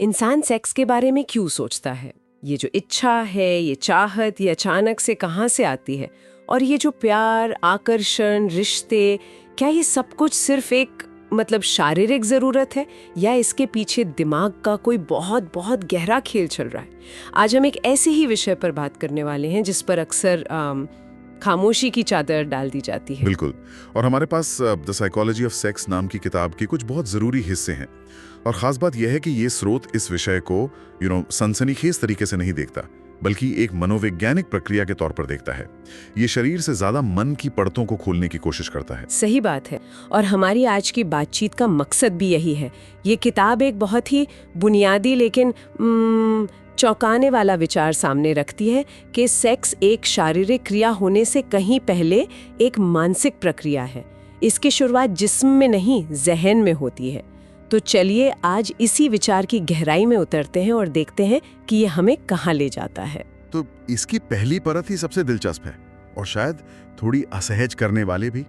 इंसान सेक्स के बारे में क्यों सोचता है? ये जो इच्छा है, ये चाहत, ये अचानक से कहाँ से आती है? और ये जो प्यार, आकर्षण, रिश्ते, क्या ये सब कुछ सिर्फ एक शारीरिक जरूरत है या इसके पीछे दिमाग का कोई बहुत बहुत गहरा खेल चल रहा है? आज हम एक ऐसे ही विषय पर बात करने वाले हैं जिस पर अक्सर खामोशी की चादर डाल दी जाती है। बिल्कुल। और हमारे पास द साइकोलॉजी ऑफ सेक्स नाम की किताब के कुछ बहुत जरूरी हिस्से हैं। और खास बात यह है कि ये स्रोत इस विषय को सनसनीखेज तरीके से नहीं देखता, बल्कि एक मनोवैज्ञानिक प्रक्रिया के तौर पर देखता है। ये शरीर से ज्यादा मन की परतों को खोलने की कोशिश करता है। सही बात है। और हमारी आज की बातचीत का मकसद भी यही है। ये किताब एक बहुत ही बुनियादी लेकिन चौंकाने वाला विचार सामने रखती है कि सेक्स एक शारीरिक क्रिया होने से कहीं पहले एक मानसिक प्रक्रिया है। इसकी शुरुआत जिस्म में नहीं, जहन में होती है। तो चलिए आज इसी विचार की गहराई में उतरते हैं और देखते हैं कि ये हमें कहाँ ले जाता है। तो इसकी पहली परत ही सबसे दिलचस्प है और शायद थोड़ी असहज करने वाले भी।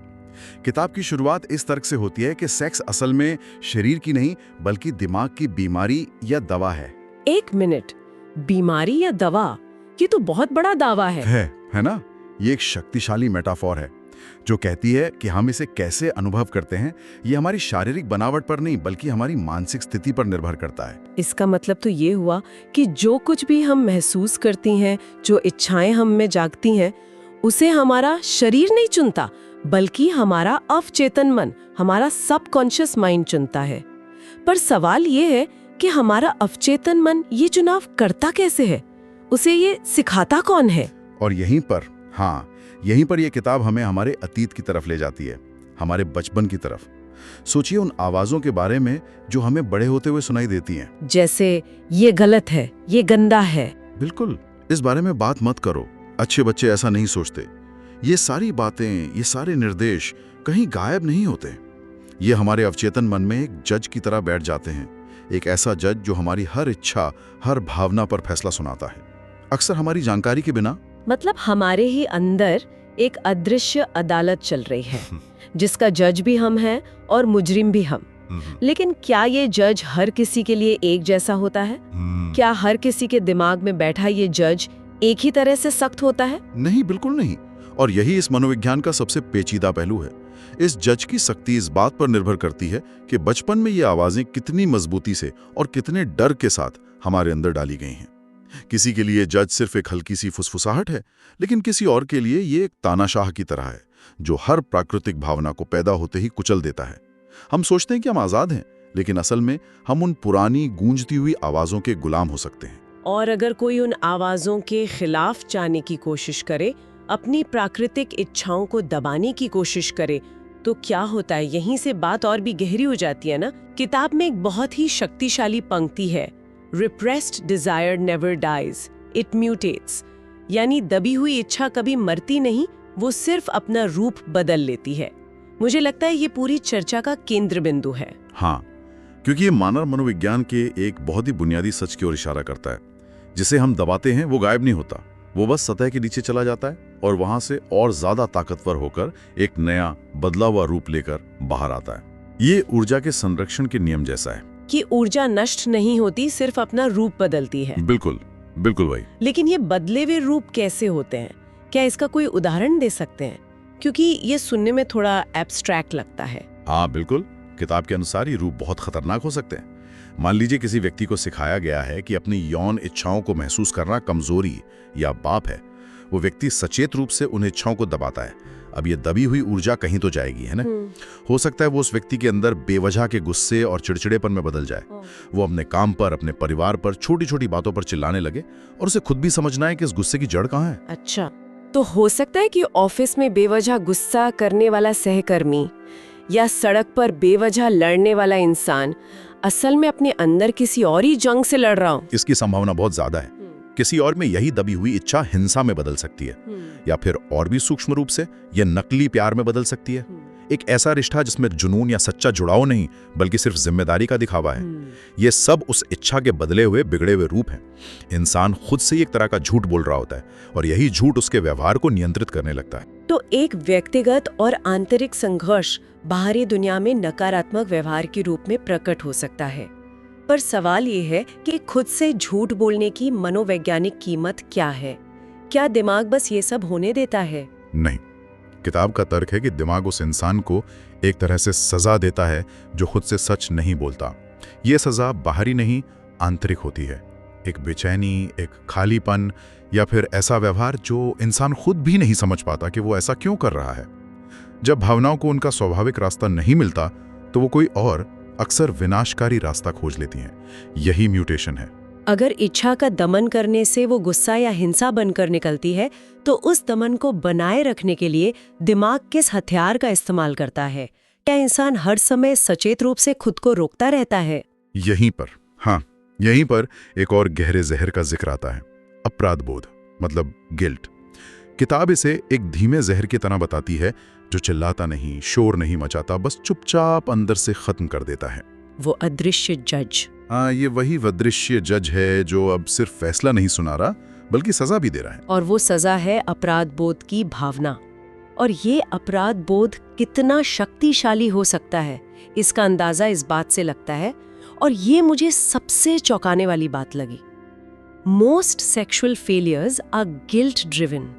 किताब की शुरुआत इस तर्क से होती है कि सेक्स असल में शरीर की नहीं बल्कि दिमाग की बीमारी या दवा है। एक मिनट, बीमारी या दवा? ये तो बहुत बड़ा दावा है ना? ये एक शक्तिशाली मेटाफोर है जो कहती है कि हम इसे कैसे अनुभव करते हैं ये हमारी शारीरिक बनावट पर नहीं बल्कि हमारी मानसिक स्थिति पर निर्भर करता है। इसका मतलब तो ये हुआ कि जो कुछ भी हम महसूस करती हैं, जो इच्छाएं हम में जागती हैं, उसे हमारा शरीर नहीं चुनता बल्कि हमारा अवचेतन मन, हमारा सबकॉन्शियस माइंड चुनता है। पर सवाल ये है कि हमारा अवचेतन मन ये चुनाव करता कैसे है? उसे ये सिखाता कौन है? और यहीं पर यह किताब हमें हमारे अतीत की तरफ ले जाती है, हमारे बचपन की तरफ। सोचिए उन आवाजों के बारे में जो हमें बड़े होते हुए सुनाई देती हैं। जैसे ये गलत है, ये गंदा है। बिल्कुल, इस बारे में बात मत करो, अच्छे बच्चे ऐसा नहीं सोचते। ये सारी बातें, ये सारे निर्देश कहीं गायब नहीं होते। ये हमारे अवचेतन मन में एक जज की तरह बैठ जाते हैं, एक ऐसा जज जो हमारी हर इच्छा, हर भावना पर फैसला सुनाता है, अक्सर हमारी जानकारी के बिना। मतलब हमारे ही अंदर एक अदृश्य अदालत चल रही है जिसका जज भी हम हैं और मुजरिम भी हम। लेकिन क्या ये जज हर किसी के लिए एक जैसा होता है? क्या हर किसी के दिमाग में बैठा ये जज एक ही तरह से सख्त होता है? नहीं, बिल्कुल नहीं। और यही इस मनोविज्ञान का सबसे पेचीदा पहलू है। इस जज की सख्ती इस बात पर निर्भर करती है कि बचपन में ये आवाजें कितनी मजबूती से और कितने डर के साथ हमारे अंदर डाली गई हैं। किसी के लिए जज सिर्फ एक हल्की सी फुसफुसाहट है, लेकिन किसी और के लिए ये एक तानाशाह की तरह है जो हर प्राकृतिक भावना को पैदा होते ही कुचल देता है। हम सोचते हैं कि हम आजाद हैं, लेकिन असल में हम उन पुरानी गूंजती हुई आवाजों के गुलाम हो सकते हैं। और अगर कोई उन आवाजों के खिलाफ जाने की कोशिश करे, अपनी प्राकृतिक इच्छाओं को दबाने की कोशिश करे, तो क्या होता है? यहीं से बात और भी गहरी हो जाती है ना। किताब में एक बहुत ही शक्तिशाली पंक्ति है, Repressed desire never dies, it mutates। यानी दबी हुई इच्छा कभी मरती नहीं, वो सिर्फ अपना रूप बदल लेती है। मुझे लगता है ये पूरी चर्चा का केंद्र बिंदु है। हाँ, क्योंकि ये मानव मनोविज्ञान के एक बहुत ही बुनियादी सच की ओर इशारा करता है। जिसे हम दबाते हैं वो गायब नहीं होता, वो बस सतह के नीचे चला जाता है और वहां से और ज्यादा ताकतवर होकर एक नया बदला हुआ रूप लेकर बाहर आता है। ये ऊर्जा के संरक्षण के नियम जैसा है कि ऊर्जा नष्ट नहीं होती, सिर्फ अपना रूप बदलती है। बिल्कुल बिल्कुल भाई। लेकिन ये बदले हुए रूप कैसे होते हैं? क्या इसका कोई उदाहरण दे सकते हैं? क्योंकि ये सुनने में थोड़ा एब्स्ट्रैक्ट लगता है। हाँ बिल्कुल, किताब के अनुसार ये रूप बहुत खतरनाक हो सकते हैं। मान लीजिए किसी व्यक्ति को सिखाया गया है कि अपनी यौन इच्छाओं को महसूस करना कमजोरी या पाप है। वो व्यक्ति सचेत रूप से उन इच्छाओं को दबाता है। अब ये दबी हुई ऊर्जा कहीं तो जाएगी, है ना? हो सकता है वो उस व्यक्ति के अंदर बेवजह के गुस्से और चिड़चिड़ेपन में बदल जाए। वो अपने काम पर, अपने परिवार पर छोटी छोटी बातों पर चिल्लाने लगे और उसे खुद भी समझना है कि इस गुस्से की जड़ कहाँ है। अच्छा, तो हो सकता है कि ऑफिस में बेवजह गुस्सा करने वाला सहकर्मी या सड़क पर बेवजह लड़ने वाला इंसान असल में अपने अंदर किसी और ही जंग से लड़ रहा हो। इसकी संभावना बहुत ज्यादा है। किसी और में यही दबी हुई इच्छा हिंसा में बदल सकती है, या फिर और भी सूक्ष्म रूप से यह नकली प्यार में बदल सकती है। एक ऐसा रिश्ता जिसमें जुनून या सच्चा जुड़ाव नहीं बल्कि सिर्फ जिम्मेदारी का दिखावा है। ये सब उस इच्छा के बदले हुए बिगड़े हुए रूप हैं। इंसान खुद से एक तरह का झूठ बोल रहा होता है और यही झूठ उसके व्यवहार को नियंत्रित करने लगता है। तो एक व्यक्तिगत और आंतरिक संघर्ष बाहरी दुनिया में नकारात्मक व्यवहार के रूप में प्रकट हो सकता है। पर सवाल ये है कि खुद से झूठ बोलने की मनोवैज्ञानिक कीमत क्या है? क्या दिमाग बस ये सब होने देता है? नहीं, किताब का तर्क है कि दिमाग उस इंसान को एक तरह से सजा देता है जो खुद से सच नहीं बोलता। ये सजा बाहरी नहीं, आंतरिक होती है। एक बेचैनी, एक खालीपन, या फिर ऐसा व्यवहार जो इंसान खुद भी नहीं समझ पाता कि वो ऐसा क्यों कर रहा है। जब भावनाओं को उनका स्वाभाविक रास्ता नहीं मिलता तो वो कोई और, अक्सर विनाशकारी रास्ता खोज लेती हैं। यही म्यूटेशन है। अगर इच्छा का दमन करने से वो गुस्सा या हिंसा बनकर निकलती है, तो उस दमन को बनाए रखने के लिए दिमाग किस हथियार का इस्तेमाल करता है? क्या इंसान हर समय सचेत रूप से खुद को रोकता रहता है? यहीं पर एक और गहरे जहर का जिक्र आता है, अपराध बोध, मतलब गिल्ट। किताब इसे एक धीमे जहर की तरह बताती है जो चिल्लाता नहीं, शोर नहीं मचाता, बस चुपचाप अंदर से खत्म कर देता है। वो अदृश्य जज। ये वही अदृश्य जज है जो अब सिर्फ फैसला नहीं सुना रहा बल्कि सजा भी दे रहा है। और वो सजा है अपराध बोध की भावना। और ये अपराध बोध कितना शक्तिशाली हो सकता है, इसका अंदाजा इस बात से लगता है, और ये मुझे सबसे चौंकाने वाली बात लगी। Most sexual failures are guilt driven,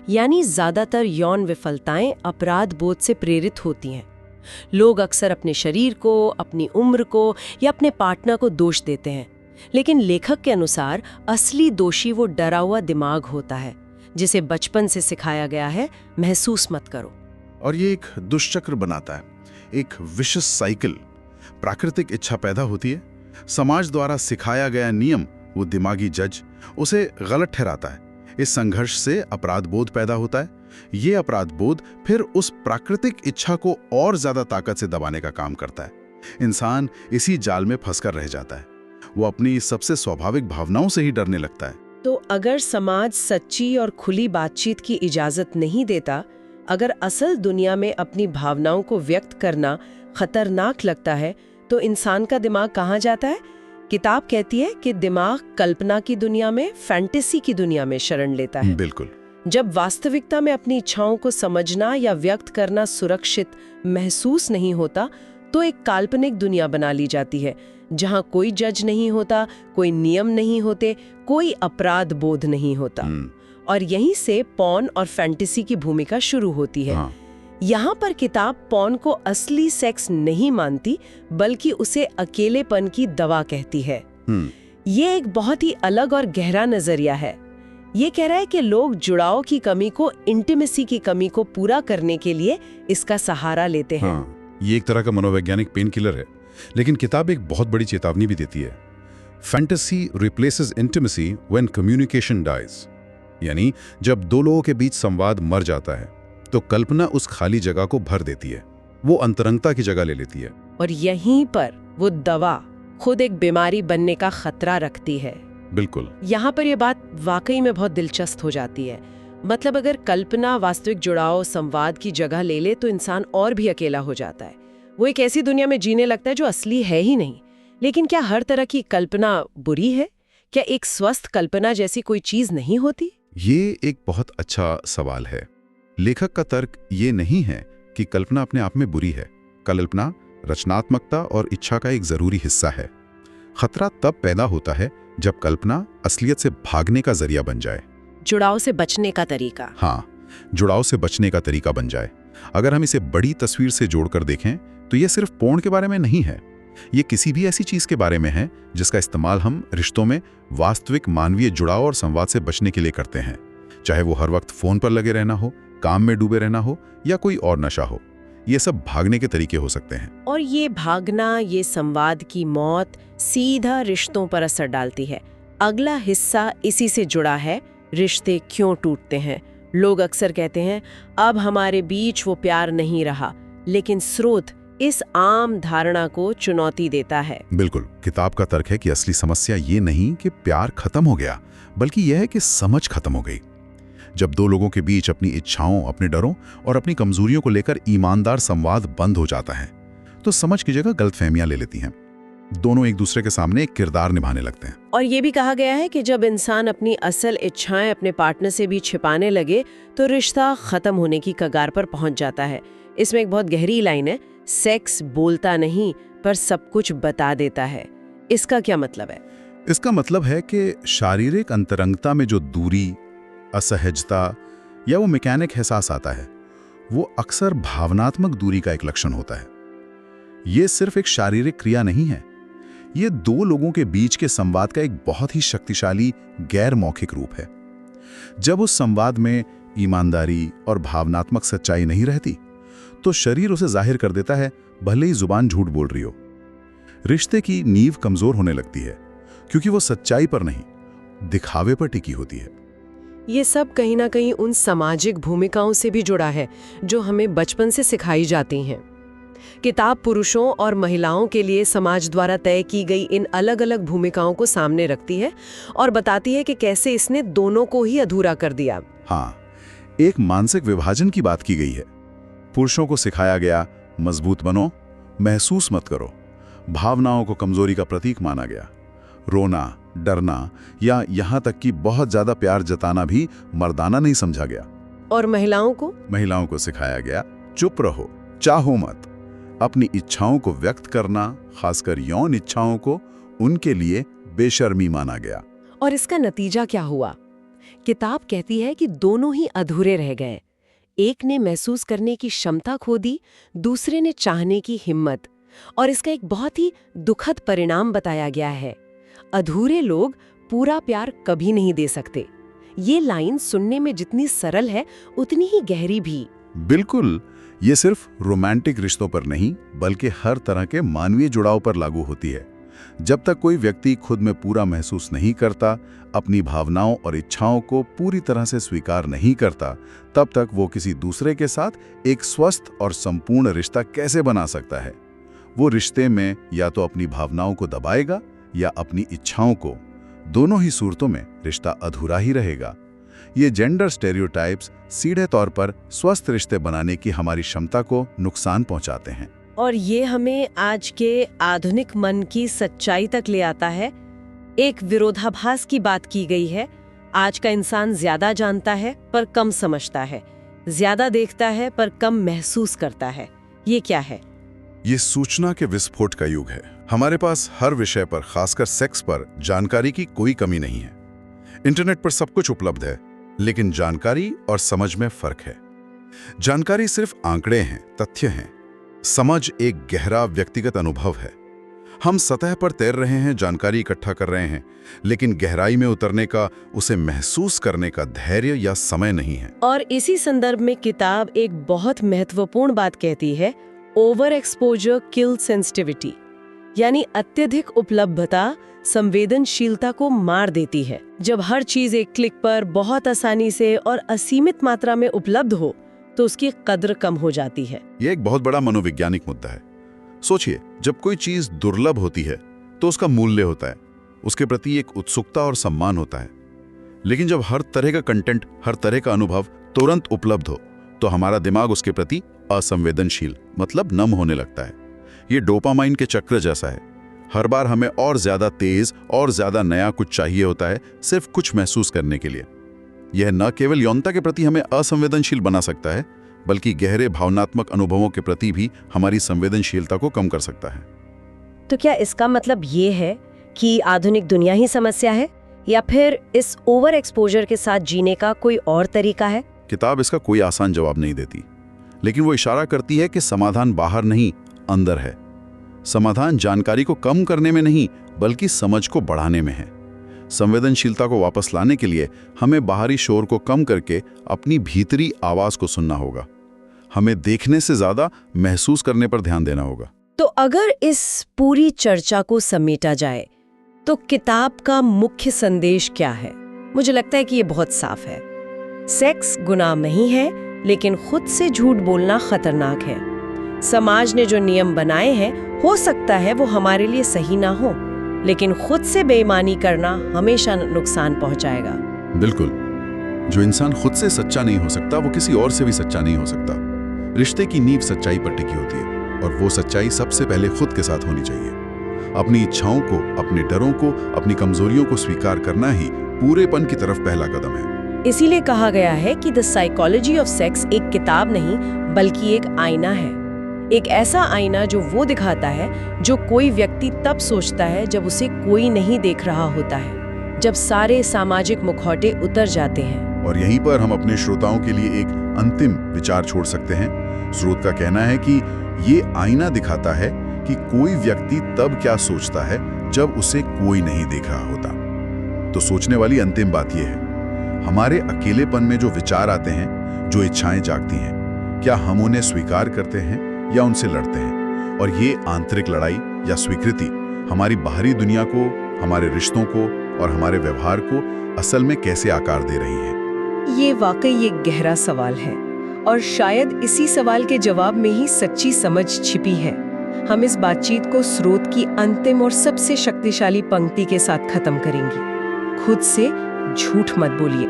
यानी ज्यादातर यौन विफलताएं अपराध बोध से प्रेरित होती हैं। लोग अक्सर अपने शरीर को, अपनी उम्र को या अपने पार्टनर को दोष देते हैं, लेकिन लेखक के अनुसार असली दोषी वो डरा हुआ दिमाग होता है जिसे बचपन से सिखाया गया है महसूस मत करो। और ये एक दुष्चक्र बनाता है, एक विशेष साइकिल। प्राकृतिक इच्छा पैदा होती है, समाज द्वारा सिखाया गया नियम, वो दिमागी जज उसे गलत ठहराता है। इस संघर्ष से अपराध बोध पैदा होता है। ये अपराध बोध फिर उस प्राकृतिक इच्छा को और ज्यादा ताकत से दबाने का काम करता है। इंसान इसी जाल में फंसकर रह जाता है। वो अपनी सबसे स्वाभाविक भावनाओं से ही डरने लगता है। तो अगर समाज सच्ची और खुली बातचीत की इजाजत नहीं देता, अगर असल दुनिया में अपनी भावनाओं को व्यक्त करना खतरनाक लगता है, तो इंसान का दिमाग कहाँ जाता है? किताब कहती है कि दिमाग कल्पना की दुनिया में, फैंटेसी की दुनिया में शरण लेता है। बिल्कुल। जब वास्तविकता में अपनी इच्छाओं को समझना या व्यक्त करना सुरक्षित महसूस नहीं होता, तो एक काल्पनिक दुनिया बना ली जाती है जहां कोई जज नहीं होता, कोई नियम नहीं होते, कोई अपराध बोध नहीं होता। और यहीं से पॉर्न और फैंटेसी की भूमिका शुरू होती है। यहाँ पर किताब पॉर्न को असली सेक्स नहीं मानती, बल्कि उसे अकेलेपन की दवा कहती है। ये एक बहुत ही अलग और गहरा नजरिया है। ये कह रहा है कि लोग जुड़ाव की कमी को, इंटीमेसी की कमी को पूरा करने के लिए इसका सहारा लेते हैं। ये एक तरह का मनोवैज्ञानिक पेन किलर है। लेकिन किताब एक बहुत बड़ी चेतावनी भी देती है। Fantasy replaces intimacy when communication dies, यानी जब दो लोगों के बीच संवाद मर जाता है तो कल्पना उस खाली जगह को भर देती है, वो अंतरंगता की जगह ले लेती है। और यहीं पर वो दवा खुद एक बीमारी बनने का खतरा रखती है। बिल्कुल। यहाँ पर ये बात वाकई में बहुत दिलचस्प हो जाती है। मतलब अगर कल्पना वास्तविक जुड़ाव, संवाद की जगह ले ले तो इंसान और भी अकेला हो जाता है। वो एक ऐसी दुनिया में जीने लगता है जो असली है ही नहीं। लेकिन क्या हर तरह की कल्पना बुरी है? क्या एक स्वस्थ कल्पना जैसी कोई चीज नहीं होती? ये एक बहुत अच्छा सवाल है। लेखक का तर्क ये नहीं है कि कल्पना अपने आप में बुरी है। कल्पना रचनात्मकता और इच्छा का एक जरूरी हिस्सा है। खतरा तब पैदा होता है जब कल्पना असलियत से भागने का जरिया बन जाए। जुड़ाव से बचने का तरीका। जुड़ाव से बचने का तरीका बन जाए। अगर हम इसे बड़ी तस्वीर से जोड़कर देखें तो ये सिर्फ पोर्न के बारे में नहीं है। ये किसी भी ऐसी चीज के बारे में है जिसका इस्तेमाल हम रिश्तों में वास्तविक मानवीय जुड़ाव और संवाद से बचने के लिए करते हैं। चाहे वो हर वक्त फोन पर लगे रहना हो, काम में डूबे रहना हो या कोई और नशा हो। ये सब भागने के तरीके हो सकते हैं। और ये भागना, ये संवाद की मौत सीधा रिश्तों पर असर डालती है। अगला हिस्सा इसी से जुड़ा है, रिश्ते क्यों टूटते हैं। लोग अक्सर कहते हैं अब हमारे बीच वो प्यार नहीं रहा, लेकिन स्रोत इस आम धारणा को चुनौती देता है। बिल्कुल। किताब का तर्क है कि असली समस्या ये नहीं कि प्यार खत्म हो गया, बल्कि यह है कि समझ खत्म हो गई। जब दो लोगों के बीच अपनी इच्छाओं, अपने डरों और अपनी कमजोरियों को लेकर ईमानदार संवाद बंद हो जाता है तो समझ की जगह गलतफहमियां ले लेती हैं। दोनों एक दूसरे के सामने एक किरदार निभाने लगते हैं। और ये भी कहा गया है कि जब इंसान अपनी असल इच्छाएं अपने पार्टनर से भी छिपाने लगे तो रिश्ता खत्म होने की कगार पर पहुंच जाता है। इसमें एक बहुत गहरी लाइन है, सेक्स बोलता नहीं पर सब कुछ बता देता है। इसका क्या मतलब है? इसका मतलब है कि शारीरिक अंतरंगता में जो दूरी, असहजता या वो मैकेनिक एहसास आता है, वो अक्सर भावनात्मक दूरी का एक लक्षण होता है। ये सिर्फ एक शारीरिक क्रिया नहीं है, ये दो लोगों के बीच के संवाद का एक बहुत ही शक्तिशाली गैर मौखिक रूप है। जब उस संवाद में ईमानदारी और भावनात्मक सच्चाई नहीं रहती, तो शरीर उसे जाहिर कर देता है, भले ही जुबान झूठ बोल रही हो। रिश्ते की नींव कमजोर होने लगती है, क्योंकि वो सच्चाई पर नहीं, दिखावे पर टिकी होती है। ये सब कहीं ना कहीं उन सामाजिक भूमिकाओं से भी जुड़ा है जो हमें बचपन से सिखाई जाती हैं। किताब पुरुषों और महिलाओं के लिए समाज द्वारा तय की गई इन अलग अलग भूमिकाओं को सामने रखती है और बताती है कि कैसे इसने दोनों को ही अधूरा कर दिया। हाँ, एक मानसिक विभाजन की बात की गई है। पुरुषों को सिखाया गया, मजबूत बनो, महसूस मत करो। भावनाओं को कमजोरी का प्रतीक माना गया। रोना, डरना या यहाँ तक कि बहुत ज्यादा प्यार जताना भी मर्दाना नहीं समझा गया। और महिलाओं को सिखाया गया, चुप रहो, चाहो मत। अपनी इच्छाओं को व्यक्त करना, खासकर यौन इच्छाओं को, उनके लिए बेशर्मी माना गया। और इसका नतीजा क्या हुआ? किताब कहती है कि दोनों ही अधूरे रह गए। एक ने महसूस करने की क्षमता खो दी, दूसरे ने चाहने की हिम्मत। और इसका एक बहुत ही दुखद परिणाम बताया गया है, अधूरे लोग पूरा प्यार कभी नहीं दे सकते। ये लाइन सुनने में जितनी सरल है, उतनी ही गहरी भी। बिल्कुल, ये सिर्फ रोमांटिक रिश्तों पर नहीं, बल्कि हर तरह के मानवीय जुड़ाव पर लागू होती है। जब तक कोई व्यक्ति खुद में पूरा महसूस नहीं करता, अपनी भावनाओं और इच्छाओं को पूरी तरह से स्वीकार नहीं करता, तब तक वो किसी दूसरे के साथ एक स्वस्थ और संपूर्ण रिश्ता कैसे बना सकता है? वो रिश्ते में या तो अपनी भावनाओं को दबाएगा या अपनी इच्छाओं को। दोनों ही सूरतों में रिश्ता अधूरा ही रहेगा। ये जेंडर स्टेरियोटाइप्स सीधे तौर पर स्वस्थ रिश्ते बनाने की हमारी क्षमता को नुकसान पहुंचाते हैं। और ये हमें आज के आधुनिक मन की सच्चाई तक ले आता है। एक विरोधाभास की बात की गई है। आज का इंसान ज्यादा जानता है पर कम समझता है, ज्यादा देखता है पर कम महसूस करता है। ये क्या है? ये सूचना के विस्फोट का युग है। हमारे पास हर विषय पर, खासकर सेक्स पर, जानकारी की कोई कमी नहीं है। इंटरनेट पर सब कुछ उपलब्ध है, लेकिन जानकारी और समझ में फर्क है। जानकारी सिर्फ आंकड़े हैं, तथ्य हैं। समझ एक गहरा व्यक्तिगत अनुभव है। हम सतह पर तैर रहे हैं, जानकारी इकट्ठा कर रहे हैं, लेकिन गहराई में उतरने का, उसे महसूस करने का धैर्य या समय नहीं है। और इसी संदर्भ में किताब एक बहुत महत्वपूर्ण बात कहती है, ओवर एक्सपोजर किल सेंसिटिविटी, यानी अत्यधिक उपलब्धता संवेदनशीलता को मार देती है। जब हर चीज एक क्लिक पर बहुत आसानी से और असीमित मात्रा में उपलब्ध हो, तो उसकी कद्र कम हो जाती है। यह एक बहुत बड़ा मनोवैज्ञानिक मुद्दा है। सोचिए, जब कोई चीज दुर्लभ होती है तो उसका मूल्य होता है, उसके प्रति एक उत्सुकता और सम्मान होता है। लेकिन जब हर तरह का कंटेंट, हर तरह का अनुभव तुरंत उपलब्ध हो, तो हमारा दिमाग उसके प्रति असंवेदनशील, मतलब नम होने लगता है। ये डोपामाइन के चक्र जैसा है। हर बार हमें और ज्यादा तेज और ज्यादा नया कुछ चाहिए होता है, सिर्फ कुछ महसूस करने के लिए। यह न केवल यौनता के प्रति हमें असंवेदनशील बना सकता है, बल्कि गहरे भावनात्मक अनुभवों के प्रति भी हमारी संवेदनशीलता को कम कर सकता है। तो क्या इसका मतलब ये है कि आधुनिक दुनिया ही समस्या है, या फिर इस ओवर एक्सपोजर के साथ जीने का कोई और तरीका है? किताब इसका कोई आसान जवाब नहीं देती, लेकिन वो इशारा करती है कि समाधान बाहर नहीं, अंदर है। समाधान जानकारी को कम करने में नहीं, बल्कि समझ को बढ़ाने में है। संवेदनशीलता को वापस लाने के लिए हमें बाहरी शोर को कम करके अपनी भीतरी आवाज को सुनना होगा। हमें देखने से ज्यादा महसूस करने पर ध्यान देना होगा। तो अगर इस पूरी चर्चा को समेटा जाए, तो किताब का मुख्य संदेश क्या है? मुझे लगता है कि ये बहुत साफ है। सेक्स गुनाह नहीं है, लेकिन खुद से झूठ बोलना खतरनाक है। समाज ने जो नियम बनाए हैं, हो सकता है वो हमारे लिए सही ना हो, लेकिन खुद से बेईमानी करना हमेशा नुकसान पहुंचाएगा। बिल्कुल, जो इंसान खुद से सच्चा नहीं हो सकता, वो किसी और से भी सच्चा नहीं हो सकता। रिश्ते की नींव सच्चाई पर टिकी होती है, और वो सच्चाई सबसे पहले खुद के साथ होनी चाहिए। अपनी इच्छाओं को, अपने डरों को, अपनी कमजोरियों को स्वीकार करना ही पूरेपन की तरफ पहला कदम है। इसीलिए कहा गया है कि द साइकोलॉजी ऑफ सेक्स एक किताब नहीं, बल्कि एक आईना है। एक ऐसा आईना जो वो दिखाता है जो कोई व्यक्ति तब सोचता है जब उसे कोई नहीं देख रहा होता है, जब सारे सामाजिक मुखौटे उतर जाते हैं। और यहीं पर हम अपने श्रोताओं के लिए एक अंतिम विचार छोड़ सकते हैं। स्रोत का कहना है कि ये आईना दिखाता है कि कोई व्यक्ति तब क्या सोचता है जब उसे कोई नहीं देख रहा होता। तो सोचने वाली अंतिम बात यह है, हमारे अकेलेपन में जो विचार आते हैं, जो इच्छाएं जागती हैं, क्या हम उन्हें स्वीकार करते हैं या उनसे लड़ते हैं? और ये आंतरिक लड़ाई या स्वीकृति हमारी बाहरी दुनिया को, हमारे रिश्तों को और हमारे व्यवहार को असल में कैसे आकार दे रही है? ये वाकई एक गहरा सवाल है और शायद इसी सवाल के जवाब में ही सच्ची समझ छिपी है। हम इस बातचीत को स्रोत की अंतिम और सबसे शक्तिशाली पंक्ति के साथ खत्म करेंगे। खुद से झूठ मत बोलिए।